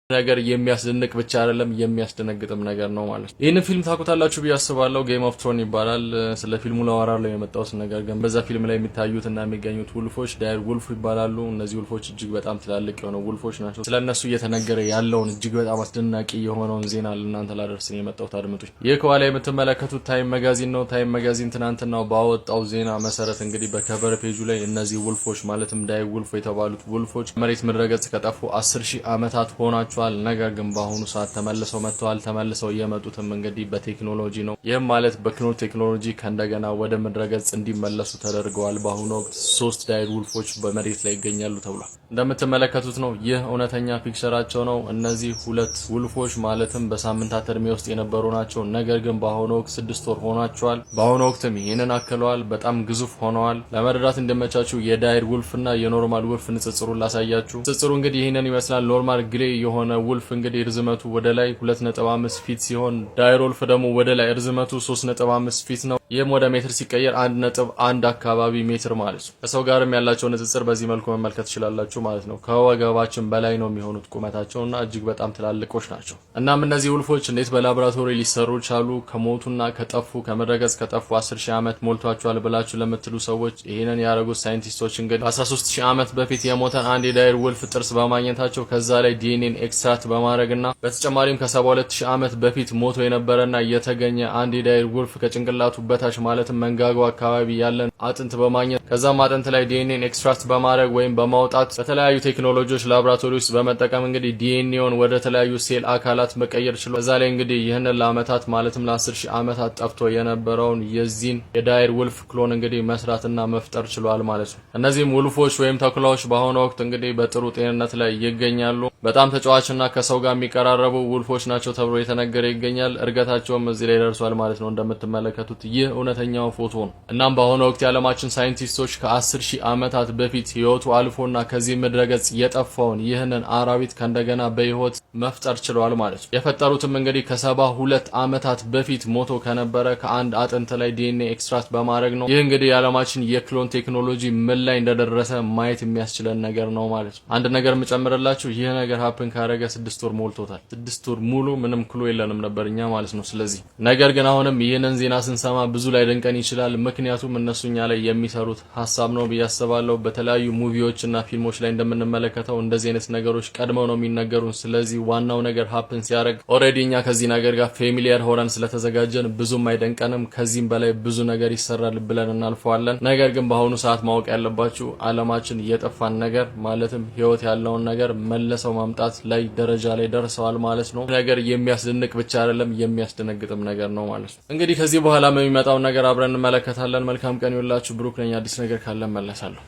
ነገር የሚያስደንቅ ብቻ አይደለም የሚያስደነግጥም ነገር ነው ማለት ነው። ይሄን ፊልም ታውቁታላችሁ ብዬ አስባለሁ። ጌም ኦፍ ትሮን ይባላል። ስለ ፊልሙ ላወራለሁ የመጣሁት ነገር ግን በዛ ፊልም ላይ የሚታዩትና የሚገኙት ውልፎች ዳይር ውልፍ ይባላሉ። እነዚህ ውልፎች እጅግ በጣም ትላልቅ የሆኑ ውልፎች ናቸው። ስለነሱ እየተነገረ ያለውን እጅግ በጣም አስደናቂ የሆነውን ዜና ለእናንተ ላደርስ ነው የመጣሁት። አድምጡኝ። ይህ ከኋላ የምትመለከቱት ታይም መጋዚን ነው። ታይም መጋዚን ትናንትናው ባወጣው ዜና መሰረት እንግዲህ በከቨር ፔጁ ላይ እነዚህ ውልፎች ማለትም ዳይር ውልፍ የተባሉት ውልፎች መሬት ምድረገጽ ከጠፉ 10,000 ዓመታት ሆናቸው ነገር ግን በአሁኑ ሰዓት ተመልሰው መጥተዋል። ተመልሰው የመጡትም እንግዲህ በቴክኖሎጂ ነው። ይህም ማለት በክኖ ቴክኖሎጂ ከእንደገና ወደ ምድረገጽ እንዲመለሱ ተደርገዋል። በአሁኑ ወቅት 3 ዳይር ውልፎች በመሬት ላይ ይገኛሉ ተብሏል። እንደምትመለከቱት ነው። ይህ እውነተኛ ፒክቸራቸው ነው። እነዚህ 2 ውልፎች ማለትም በሳምንታት እድሜ ውስጥ የነበሩ ናቸው። ነገር ግን በአሁኑ ወቅት 6 ወር ሆኗቸዋል። በአሁኑ ወቅትም ይህንን አክለዋል። በጣም ግዙፍ ሆነዋል። ለመረዳት እንደመቻችሁ የዳይር ውልፍና የኖርማል ውልፍ ንጽጽሩን ላሳያችሁ። ንጽጽሩ እንግዲህ ይህንን ይመስላል። ኖርማል ግሬ የሆነ ውልፍ እንግዲህ ርዝመቱ ወደ ላይ 2.5 ፊት ሲሆን ዳይር ውልፍ ደግሞ ወደ ላይ ርዝመቱ 3.5 ፊት ነው። ይህም ወደ ሜትር ሲቀየር 1.1 አካባቢ ሜትር ማለት ነው። ከሰው ጋርም ያላቸው ንጽጽር በዚህ መልኩ መመልከት ትችላላችሁ ማለት ነው። ከወገባችን በላይ ነው የሚሆኑት ቁመታቸውና እጅግ በጣም ትላልቆች ናቸው። እናም እነዚህ ውልፎች እንዴት በላቦራቶሪ ሊሰሩ ቻሉ? ከሞቱና ከጠፉ ከምድረገጽ ከጠፉ 10,000 ዓመት ሞልቷቸዋል ብላችሁ ለምትሉ ሰዎች ይህንን ያደረጉት ሳይንቲስቶች እንግዲህ 13,000 ዓመት በፊት የሞተን አንድ የዳይር ውልፍ ጥርስ በማግኘታቸው ከዛ ላይ ዲኤንኤን ኤክስትራክት በማድረግና በተጨማሪም ከ72,000 ዓመት በፊት ሞቶ የነበረና የተገኘ አንድ የዳይር ውልፍ ከጭንቅላቱ በታች ማለትም መንጋጋው አካባቢ ያለን አጥንት በማግኘት ከዛም አጥንት ላይ ዲኤንኤን ኤክስትራክት በማድረግ ወይም በማውጣት በተለያዩ ቴክኖሎጂዎች ላቦራቶሪ ውስጥ በመጠቀም እንግዲህ ዲኤንኤውን ወደ ተለያዩ ሴል አካላት መቀየር ችሏል። ከዛ ላይ እንግዲህ ይህንን ለአመታት ማለትም ለ10,000 ዓመታት ጠፍቶ የነበረውን የዚህን የዳይር ውልፍ ክሎን እንግዲህ መስራትና መፍጠር ችሏል ማለት ነው። እነዚህም ውልፎች ወይም ተኩላዎች በአሁኑ ወቅት እንግዲህ በጥሩ ጤንነት ላይ ይገኛሉ። በጣም ተጫዋችና ከሰው ጋር የሚቀራረቡ ውልፎች ናቸው ተብሎ የተነገረ ይገኛል። እርገታቸውም እዚህ ላይ ደርሷል ማለት ነው። እንደምትመለከቱት ይህ እውነተኛው ፎቶ ነው። እናም በአሁኑ ወቅት የዓለማችን ሳይንቲስቶች ከ10,000 ዓመታት በፊት ህይወቱ አልፎና ከዚህ ምድረገጽ የጠፋውን ይህንን አራዊት ከእንደገና በህይወት መፍጠር ችለዋል ማለት ነው። የፈጠሩትም እንግዲህ ከ72 ዓመታት በፊት ሞቶ ከነበረ ከአንድ አጥንት ላይ ዲኤንኤ ኤክስትራክት በማድረግ ነው። ይህ እንግዲህ የዓለማችን የክሎን ቴክኖሎጂ ምን ላይ እንደደረሰ ማየት የሚያስችለን ነገር ነው ማለት ነው። አንድ ነገር የምጨምርላችሁ ይህ ነገር ሀፕን ካረገ 6 ወር ሞልቶታል። 6 ወር ሙሉ ምንም ክሎ የለንም ነበር እኛ ማለት ነው። ስለዚህ ነገር ግን አሁንም ይህንን ዜና ስንሰማ ብዙ ላይ ደንቀን ይችላል። ምክንያቱም እነሱኛ ላይ የሚሰሩት ሀሳብ ነው ብዬ አስባለሁ። በተለያዩ ሙቪዎችና ፊልሞች ላይ እንደምንመለከተው እንደዚህ አይነት ነገሮች ቀድመው ነው የሚነገሩን። ስለዚህ ዋናው ነገር ሀፕን ሲያደርግ ኦልሬዲ እኛ ከዚህ ነገር ጋር ፌሚሊየር ሆነን ስለተዘጋጀን ብዙም አይደንቀንም። ከዚህም በላይ ብዙ ነገር ይሰራል ብለን እናልፈዋለን። ነገር ግን በአሁኑ ሰዓት ማወቅ ያለባችሁ ዓለማችን የጠፋን ነገር ማለትም ህይወት ያለውን ነገር መለሰው ማምጣት ላይ ደረጃ ላይ ደርሰዋል ማለት ነው። ነገር የሚያስደንቅ ብቻ አይደለም የሚያስደነግጥም ነገር ነው ማለት ነው። እንግዲህ ከዚህ በኋላ የሚመጣው ነገር አብረን እንመለከታለን። መልካም ቀን ይውላችሁ። ብሩክ ነኝ። አዲስ ነገር ካለ መለሳለሁ።